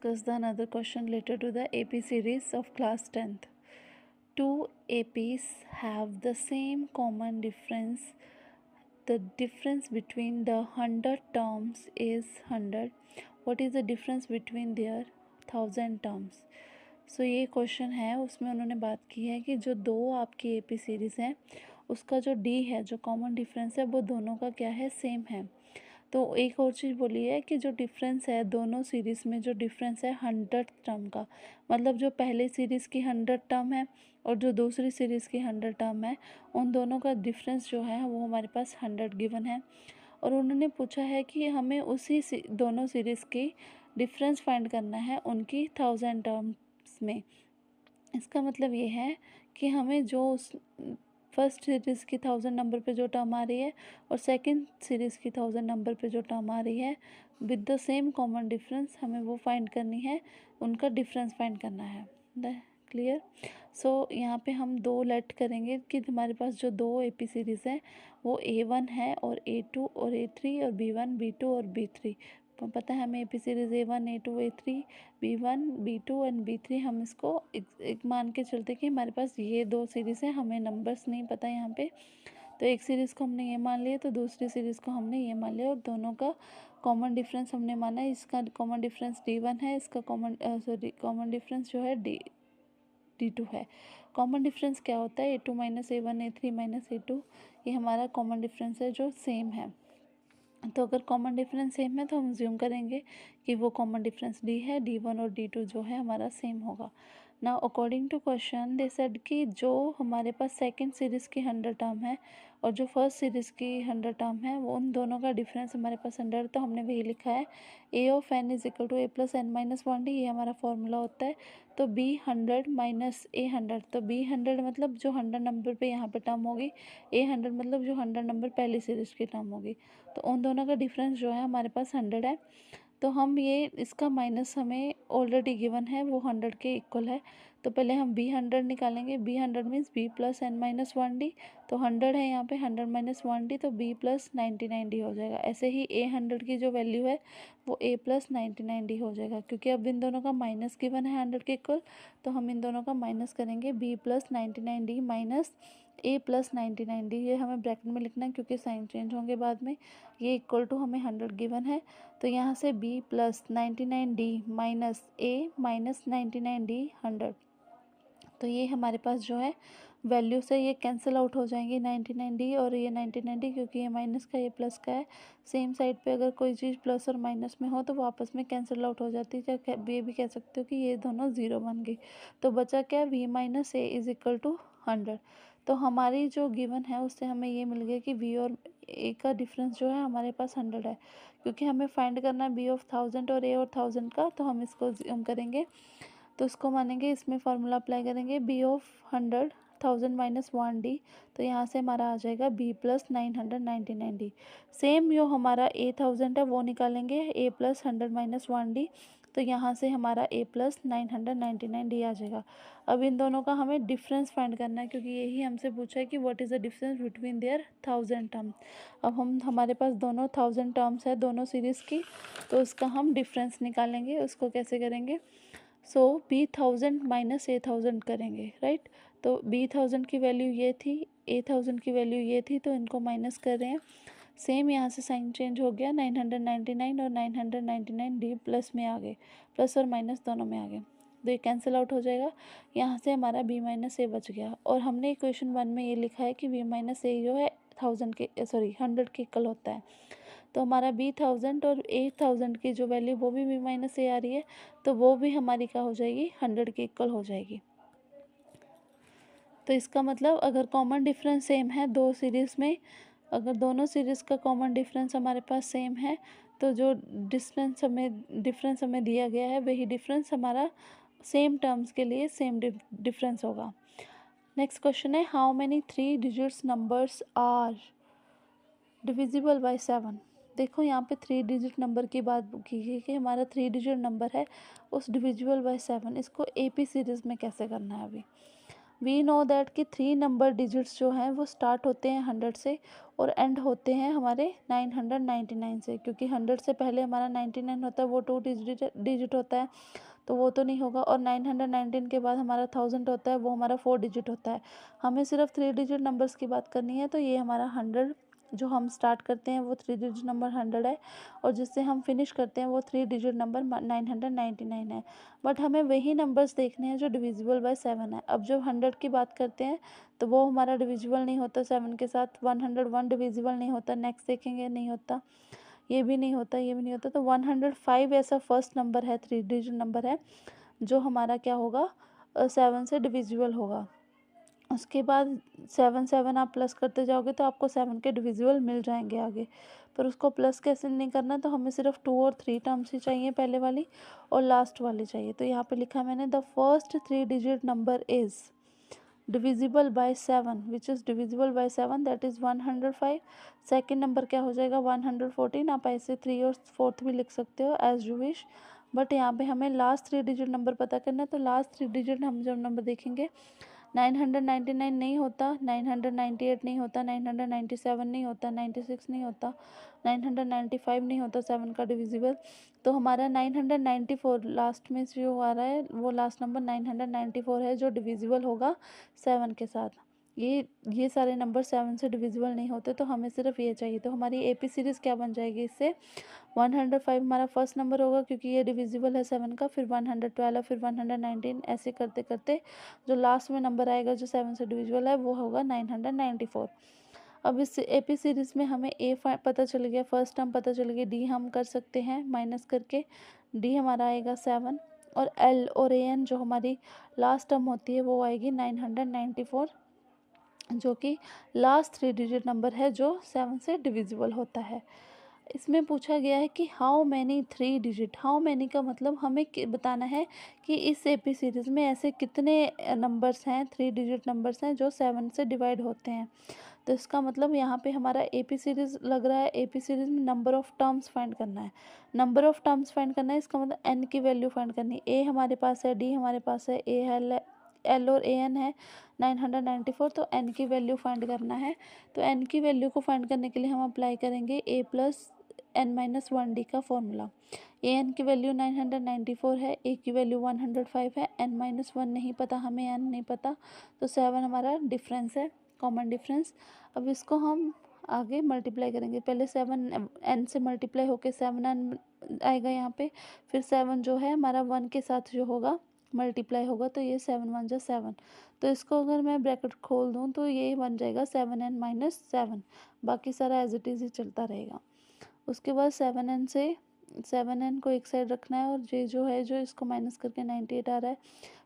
discuss the another question related to the AP series of class 10th. Two APs have the same common difference. The difference between the 100 terms is 100. What is the difference between their 1000 terms? सो ये question है, उसमें उन्होंने बात की है कि जो दो आपकी एपी सीरीज़ हैं उसका जो डी है, जो कॉमन डिफरेंस है, वो दोनों का क्या है, सेम है। तो एक और चीज़ बोली है कि जो डिफरेंस है दोनों सीरीज़ में, जो डिफरेंस है 100 टर्म का, मतलब जो पहले सीरीज़ की 100 टर्म है और जो दूसरी सीरीज़ की 100 टर्म है, उन दोनों का डिफरेंस जो है वो हमारे पास 100 गिवन है। और उन्होंने पूछा है कि हमें उसी दोनों सीरीज़ की डिफरेंस फाइंड करना है उनकी 1000 टर्म्स में। इसका मतलब ये है कि हमें जो उस फर्स्ट सीरीज़ की 1000 नंबर पे जो टर्म आ रही है और सेकंड सीरीज़ की 1000 नंबर पे जो टर्म आ रही है with the same common difference, हमें वो फाइंड करनी है, उनका डिफरेंस फाइंड करना है। क्लियर? सो यहाँ पे हम दो लेट करेंगे कि हमारे पास जो दो एपी सीरीज़ है वो A1 है और A2 और A3 और B1 B2 और B3। पता है हमें AP series A1 A2 A3 B1 B2 and B3, हम इसको एक मान के चलते कि हमारे पास ये दो सीरीज़ हैं, हमें नंबर्स नहीं पता यहाँ पे। तो एक सीरीज़ को हमने ये मान लिया, तो दूसरी सीरीज़ को हमने ये मान लिया और दोनों का कॉमन डिफरेंस हमने माना है। इसका कॉमन डिफरेंस D1 है, इसका कॉमन डिफरेंस जो है D2 है। कॉमन डिफरेंस क्या होता है, A2 minus A1 A3 minus A2, ये हमारा कॉमन डिफरेंस है जो सेम है। तो अगर कॉमन डिफरेंस सेम है तो हम ज्यूम करेंगे कि वो कॉमन डिफरेंस डी है, D1 और D2 जो है हमारा सेम होगा। ना according to question they said कि जो हमारे पास सेकंड सीरीज़ की 100 टर्म है और जो फर्स्ट सीरीज़ की 100 टर्म है, वो उन दोनों का डिफरेंस हमारे पास 100, तो हमने वही लिखा है A of n is equal to A plus n minus 1D, ये हमारा फॉर्मूला होता है। तो B 100 माइनस A 100, तो B 100 मतलब जो 100 नंबर पे यहाँ पे टर्म होगी, A 100 मतलब जो 100 नंबर पहली सीरीज़ की टर्म होगी। तो उन दोनों का डिफरेंस जो है हमारे पास 100 है। तो हम ये इसका माइनस हमें ऑलरेडी गिवन है, वो 100 के इक्वल है। तो पहले हम B 100 निकालेंगे। B 100 means B plus n minus 1D, तो 100 है यहाँ पे, 100 माइनस 1D तो B प्लस 99D हो जाएगा। ऐसे ही A 100 की जो वैल्यू है वो A प्लस 99D हो जाएगा, क्योंकि अब इन दोनों का माइनस गिवन है 100 के इक्वल, तो हम इन दोनों का माइनस करेंगे। B plus 99D minus A plus 99D, ये हमें ब्रैकेट में लिखना है क्योंकि साइन चेंज होंगे बाद में। ये इक्वल टू हमें 100 गिवन है, तो यहाँ से B plus 99D minus A minus 99D 100, तो ये हमारे पास जो है वैल्यू से ये कैंसिल आउट हो जाएंगे 99D और ये 99D, क्योंकि ये माइनस का ये प्लस का है। सेम साइड पे अगर कोई चीज़ प्लस और माइनस में हो तो वो आपस में कैंसिल आउट हो जाती है। ये भी कह सकते हो कि ये दोनों ज़ीरो बन गई। तो बचा क्या, V minus A is equal to 100। तो हमारी जो गिवन है उससे हमें ये मिल गया कि V और A का डिफरेंस जो है हमारे पास 100 है, क्योंकि हमें फाइंड करना है B ऑफ 1000 और A और 1000 का, तो हम इसको हम करेंगे, तो इसको मानेंगे, इसमें फार्मूला अप्लाई करेंगे। B ऑफ 100 1000 माइनस 1D, तो यहाँ से हमारा आ जाएगा B प्लस 999D। सेम जो हमारा A 1000 है वो निकालेंगे, A प्लस 100 माइनस 1D, तो यहाँ से हमारा A प्लस 999D आ जाएगा। अब इन दोनों का हमें डिफरेंस फाइंड करना है, क्योंकि यही हमसे पूछा है कि what is the difference between their 1000 term. अब हमारे पास दोनों 1000 टर्म्स है दोनों सीरीज़ की, तो उसका हम डिफरेंस निकालेंगे। उसको कैसे करेंगे, सो B 1000 माइनस A 1000 करेंगे, राइट। तो B 1000 की वैल्यू ये थी, A 1000 की वैल्यू ये थी, तो इनको माइनस कर रहे हैं। सेम यहाँ से साइन चेंज हो गया, 999 और 999D प्लस में आ गए, प्लस और माइनस दोनों में आ गए, तो ये कैंसिल आउट हो जाएगा। यहाँ से हमारा B माइनस A बच गया। और हमने इक्वेशन 1 में ये लिखा है कि B माइनस A जो है 100 के इक्वल होता है। तो हमारा B 1000 और A 1000 की जो वैल्यू वो भी B माइनस A आ रही है, तो वो भी हमारी क्या हो जाएगी, 100 के इक्वल हो जाएगी। तो इसका मतलब अगर कॉमन डिफरेंस सेम है दो सीरीज़ में, अगर दोनों सीरीज़ का कॉमन डिफरेंस हमारे पास सेम है, तो जो डिफरेंस हमें दिया गया है वही डिफरेंस हमारा सेम टर्म्स के लिए सेम डिफरेंस होगा। नेक्स्ट क्वेश्चन है, how many 3 digits numbers are divisible by 7। देखो यहाँ पे 3 डिजिट नंबर की बात की गई कि हमारा 3 डिजिट नंबर है उस डिविजिबल बाय 7, इसको AP सीरीज़ में कैसे करना है। अभी वी नो दैट कि 3 नंबर डिजिट्स जो हैं वो स्टार्ट होते हैं 100 से और एंड होते हैं हमारे 999 से, क्योंकि 100 से पहले हमारा 99 होता है, वो 2 डिजिट होता है, तो वो तो नहीं होगा। और 919 के बाद हमारा 1000 होता है, वो हमारा 4 डिजिट होता है। हमें सिर्फ 3 डिजिट नंबर्स की बात करनी है, तो ये हमारा 100 जो हम स्टार्ट करते हैं वो 3 डिजिट नंबर 100 है, और जिससे हम फिनिश करते हैं वो 3 डिजिट नंबर 999 है। बट हमें वही नंबर्स देखने हैं जो डिविजिबल बाय 7 है। अब जब 100 की बात करते हैं तो वो हमारा डिविजिबल नहीं होता 7 के साथ, 101 डिविजिबल नहीं होता, नेक्स्ट देखेंगे नहीं होता, ये भी नहीं होता, ये भी नहीं होता। तो 105 ऐसा फर्स्ट नंबर है, 3 डिजिट नंबर है, जो हमारा क्या होगा 7 से डिविजिबल होगा। उसके बाद 7 आप प्लस करते जाओगे तो आपको 7 के डिविजिबल मिल जाएंगे आगे, पर उसको प्लस कैसे नहीं करना, तो हमें सिर्फ 2 और 3 टर्म्स ही चाहिए, पहले वाली और लास्ट वाली चाहिए। तो यहाँ पे लिखा मैंने the first 3 digit number is divisible by 7, which is divisible by 7, that is 105। Second number क्या हो जाएगा 114। आप ऐसे 3 और 4th भी लिख सकते हो एज यू विश, बट यहाँ पे हमें लास्ट 3 डिजिट नंबर पता करना है। तो लास्ट 3 डिजिट हम जब नंबर देखेंगे 999 नहीं होता, 998 नहीं होता, 997 नहीं होता, 96 नहीं होता, 995 नहीं होता 7 का डिविजिबल। तो हमारा 994 लास्ट में जो आ रहा है वो लास्ट नंबर 994 है, जो डिविजिबल होगा 7 के साथ। ये सारे नंबर 7 से डिविजिबल नहीं होते, तो हमें सिर्फ ये चाहिए। तो हमारी एपी सीरीज़ क्या बन जाएगी इससे, 105 हमारा फर्स्ट नंबर होगा क्योंकि ये डिविजिबल है 7 का, फिर 112, फिर 119, ऐसे करते करते जो लास्ट में नंबर आएगा जो 7 से डिविजिबल है वो होगा 994। अब इस एपी सीरीज़ में हमें पता चल गया, फर्स्ट टर्म पता चल गया, डी हम कर सकते हैं माइनस करके, डी हमारा आएगा 7, और एल और ए एन जो हमारी लास्ट टर्म होती है वो आएगी 994, जो कि लास्ट 3 डिजिट नंबर है जो 7 से डिविजिबल होता है। इसमें पूछा गया है कि how many 3 digit, how many का मतलब हमें बताना है कि इस एपी सीरीज़ में ऐसे कितने नंबर्स हैं, 3 डिजिट नंबर्स हैं जो 7 से डिवाइड होते हैं। तो इसका मतलब यहाँ पे हमारा एपी सीरीज़ लग रहा है, एपी सीरीज़ में नंबर ऑफ़ टर्म्स फाइंड करना है, नंबर ऑफ़ टर्म्स फाइंड करना है, इसका मतलब एन की वैल्यू फाइंड करनी है। ए हमारे पास है, डी हमारे पास है, ए है, एल और ए एन है 994, तो एन की वैल्यू फाइंड करना है। तो एन की वैल्यू को फाइंड करने के लिए हम अप्लाई करेंगे ए प्लस एन माइनस 1 डी का फॉर्मूला। ए एन की वैल्यू 994 है, ए की वैल्यू 105 है, एन माइनस 1 नहीं पता हमें, एन नहीं पता, तो 7 हमारा डिफरेंस है, कॉमन डिफरेंस। अब इसको हम आगे मल्टीप्लाई करेंगे, पहले 7 एन से मल्टीप्लाई होके 7 एन आएगा यहाँ पे, फिर 7 जो है हमारा 1 के साथ जो होगा मल्टीप्लाई होगा, तो ये 7 1 जा 7, तो इसको अगर मैं ब्रैकेट खोल दूँ तो ये बन जाएगा 7n माइनस 7, बाकी सारा एज इट इज़ ही चलता रहेगा। उसके बाद 7n से 7n को एक साइड रखना है, और ये जो है जो इसको माइनस करके 98 आ रहा है,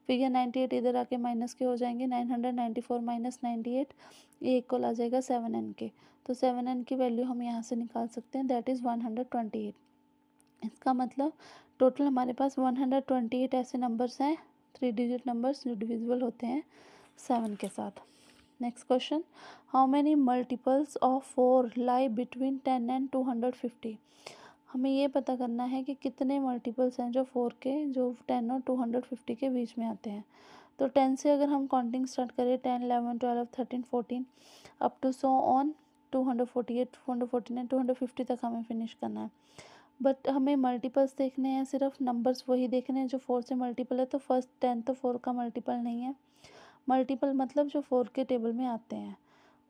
फिर ये 98 इधर आके माइनस के हो जाएंगे, 994 माइनस 98, ये इक्वल आ जाएगा 7n के। तो 7n की वैल्यू हम यहाँ से निकाल सकते हैं, दैट इज़ 128। इसका मतलब टोटल हमारे पास 128 ऐसे नंबर्स हैं, 3 डिजिट नंबर्स जो डिविजिबल होते हैं 7 के साथ। Next question, how many multiples of 4 lie between 10 and 250। हमें ये पता करना है कि कितने मल्टीपल्स हैं जो 4 के, जो 10 और 250 के बीच में आते हैं। तो 10 से अगर हम काउंटिंग स्टार्ट करें 10 11 12 13 14 अप टू सो ऑन 248 249 250 तक हमें फिनिश करना है। बट हमें मल्टीपल्स देखने हैं, सिर्फ नंबर्स वही देखने हैं जो 4 से मल्टीपल है, तो फर्स्ट 10 तो 4 का मल्टीपल नहीं है। मल्टीपल मतलब जो 4 के टेबल में आते हैं,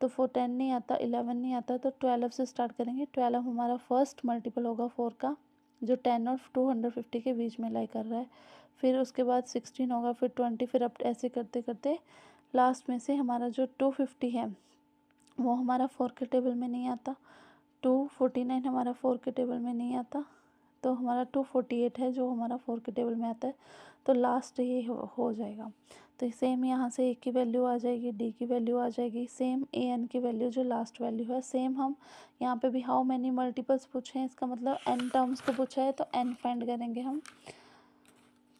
तो 10 नहीं आता, 11 नहीं आता, तो 12 से स्टार्ट करेंगे। 12 हमारा फर्स्ट मल्टीपल होगा 4 का, जो 10 और 250 के बीच में लाई कर रहा है। फिर उसके बाद 16 होगा, फिर 20, फिर अब ऐसे करते करते लास्ट में से हमारा जो 250 है वो हमारा 4 के टेबल में नहीं आता, 249 हमारा 4 के टेबल में नहीं आता, तो हमारा 248 है जो हमारा 4 के टेबल में आता है, तो लास्ट ये हो जाएगा। तो सेम यहाँ से ए की वैल्यू आ जाएगी, डी की वैल्यू आ जाएगी, सेम ए एन की वैल्यू जो लास्ट वैल्यू है सेम। हम यहाँ पे भी हाउ मैनी मल्टीपल्स पूछे हैं, इसका मतलब एन टर्म्स को पूछा है, तो एन फाइंड करेंगे हम।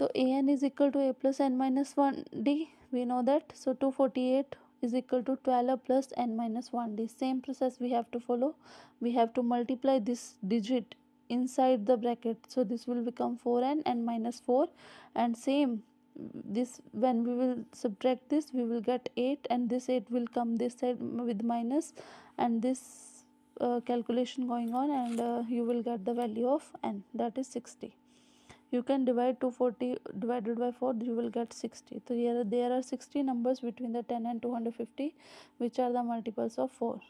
तो A N is equal to A plus N minus 1 D, we know that, so 248 is equal to 12 plus n minus 1d. Same process we have to follow. We have to multiply this digit inside the bracket, so this will become 4n and minus 4, and same this, when we will subtract this, we will get 8, and this 8 will come this side with minus, and this calculation going on, and you will get the value of n, that is 60. You can divide 240 divided by 4, you will get 60. So here there are 60 numbers between the 10 and 250, which are the multiples of 4.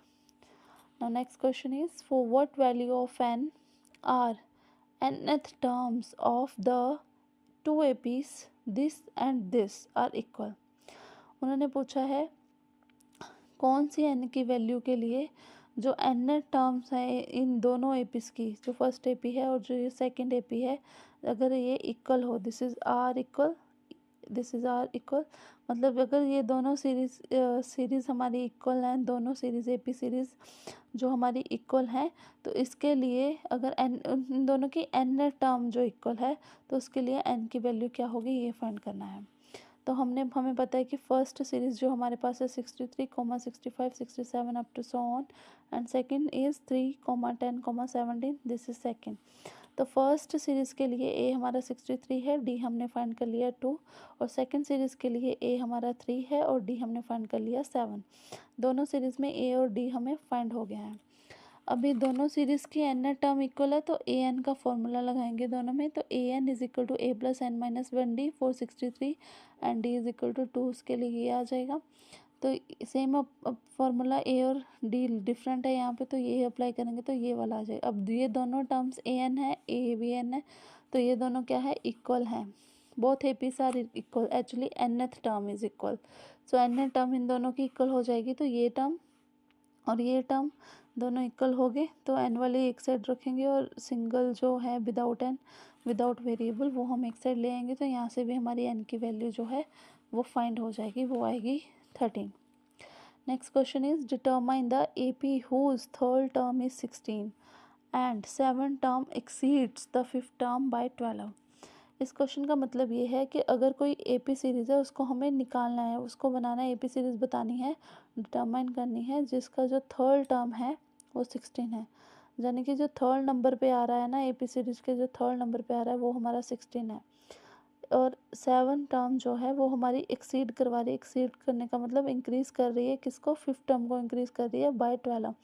Now next question is, for what value of n are nth terms of the two APs this and this are equal. उन्होंने पूछा है कौन सी n की value के लिए जो n terms है इन दोनों एपीस की, जो फर्स्ट एपी है और जो ये सेकंड एपी है, अगर ये इक्वल हो, this is are equal, this is are equal, मतलब अगर ये दोनों सीरीज़ हमारी इक्वल हैं, दोनों सीरीज़ एपी सीरीज़ जो हमारी इक्वल हैं, तो इसके लिए अगर n इन दोनों की n टर्म जो इक्वल है, तो उसके लिए n की वैल्यू क्या होगी ये फाइंड करना है. तो हमें पता है कि फर्स्ट सीरीज़ जो हमारे पास है 63, 65, 67 up to so on, and second is 3, 10, 17, this is second. तो फर्स्ट सीरीज़ के लिए ए हमारा 63 है, डी हमने फाइंड कर लिया 2, और सेकंड सीरीज़ के लिए ए हमारा 3 है और डी हमने फाइंड कर लिया 7. दोनों सीरीज़ में ए और डी हमें फाइंड हो गया है. अभी दोनों सीरीज़ की एन टर्म इक्वल है, तो ए एन का फॉर्मूला लगाएंगे दोनों में. तो A N is equal to A plus N minus 1 D for 63, and D is equal to 2, उसके लिए ये आ जाएगा. तो सेम अब फॉर्मूला ए और डी डिफरेंट है यहाँ पे, तो ये अप्लाई करेंगे तो ये वाला आ जाएगा. अब ये दोनों टर्म्स ए एन है, ए भी एन है, तो ये दोनों क्या है, इक्वल है. Both APs are equal, actually nth term is equal. So nth term इन दोनों की इक्वल हो जाएगी, तो ये टर्म और ये टर्म दोनों इक्वल हो गए, तो एन वाले एक साइड रखेंगे और सिंगल जो है विदाउट एन, विदाउट वेरिएबल, वो हम एक साइड ले आएंगे. तो यहाँ से भी हमारी एन की वैल्यू जो है वो फाइंड हो जाएगी, वो आएगी 13. Next question is, determine the AP whose third term is 16 and 7 term exceeds the 5th term by 12. इस क्वेश्चन का मतलब ये है कि अगर कोई एपी सीरीज़ है उसको हमें निकालना है, उसको बनाना है, एपी सीरीज़ बतानी है, डिटरमाइन करनी है, जिसका जो थर्ड टर्म है वो 16 है. यानी कि जो थर्ड नंबर पे आ रहा है ना, एपी सीरीज़ के जो थर्ड नंबर पे आ रहा है वो हमारा 16 है, और 7 टर्म जो है वो हमारी एक्सीड करवा रही है. एक्सीड करने का मतलब इंक्रीज़ कर रही है किसको, 5th टर्म को इंक्रीज़ कर रही है बाय 12.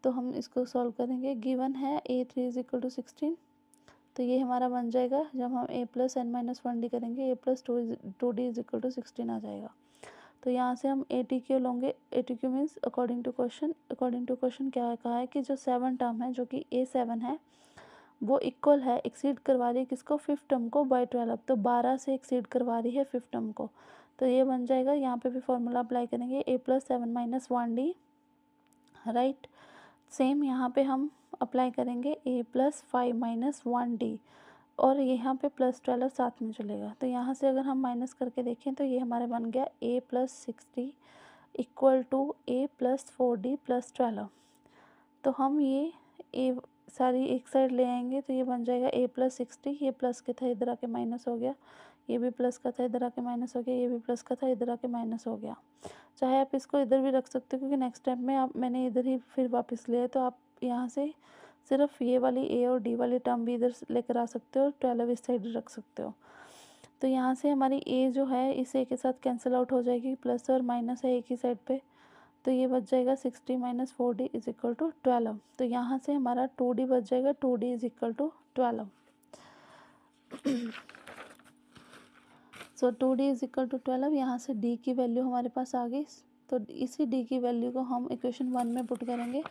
तो हम इसको सॉल्व करेंगे. गिवन है a3 इज इक्वल टू 16, तो ये हमारा बन जाएगा, जब हम a plus N minus 1 d करेंगे, a plus 2d is equal to 16 आ जाएगा. तो यहाँ से हम ए टी क्यू लेंगे. A T Q means according to question क्या कहा है कि जो 7 टर्म है, जो कि a7 है, वो इक्वल है, एक्सीड करवा रही है किसको, 5th टर्म को बाय 12. तो 12 से एक्सीड करवा रही है 5th टर्म को, तो ये बन जाएगा. यहाँ पे भी फॉर्मूला अप्लाई करेंगे, a plus 7 minus 1d, right. Same यहाँ पे हम अप्लाई करेंगे a प्लस 5 माइनस 1d, और यहाँ पे प्लस 12 साथ में चलेगा. तो यहाँ से अगर हम माइनस करके देखें तो ये हमारे बन गया a plus 60 equal to a plus 4d plus 12. तो हम ये a सारी एक साइड ले आएंगे, तो ये बन जाएगा a प्लस 60, ये प्लस के था इधर आके माइनस हो गया, ये भी प्लस का था इधर आके माइनस हो गया, ये भी प्लस का था इधर आके माइनस हो गया. चाहे आप इसको इधर भी रख सकते हो, क्योंकि नेक्स्ट टाइम में आप मैंने इधर ही फिर वापस लिया है, तो आप यहाँ से सिर्फ ये वाली ए और डी वाली टर्म भी इधर लेकर आ सकते हो, और 12 इस साइड रख सकते हो. तो यहाँ से हमारी ए जो है इस ए के साथ कैंसिल आउट हो जाएगी, प्लस और माइनस है एक ही साइड पे, तो ये बच जाएगा 60 minus 4d is equal to 12. तो यहाँ से हमारा 2d बच जाएगा, 2d is equal to 12. So 2d is equal to 12. यहाँ से d की वैल्यू हमारे पास आ गई, तो इसी d की वैल्यू को हम इक्वेशन 1 में पुट करेंगे.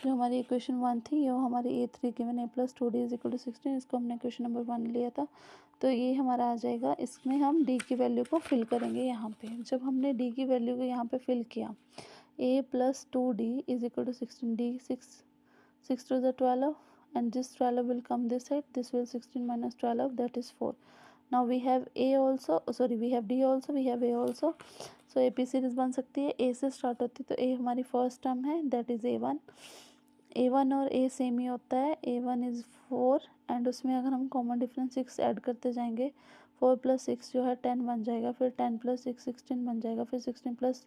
जो हमारी इक्वेशन 1 थी, ये हमारी a3 given a plus 2d is equal to 16, इसको हमने इक्वेशन नंबर 1 लिया था, तो ये हमारा आ जाएगा. इसमें हम d की वैल्यू को फिल करेंगे यहाँ पे. जब हमने d की वैल्यू को यहाँ पे फिल किया, a plus 2d is equal to 16, d 6 to the 12, and this 12 will come this side, this will 16 minus 12, that is 4. Now we have a also, sorry we have d also, we have a also. So AP series बन सकती है, a से start होती है, तो a हमारी first term है, that is a1 और a सेम ही होता है. a1 इज़ 4, एंड उसमें अगर हम कॉमन डिफरेंस 6 ऐड करते जाएंगे, 4 प्लस 6 जो है 10 बन जाएगा, फिर 10 प्लस 6 16 बन जाएगा, फिर 16 प्लस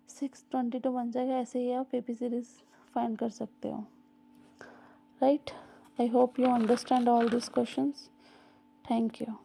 6 22 बन जाएगा. ऐसे ही आप AP सीरीज फाइंड कर सकते हो, right. I hope you understand all these questions. Thank you.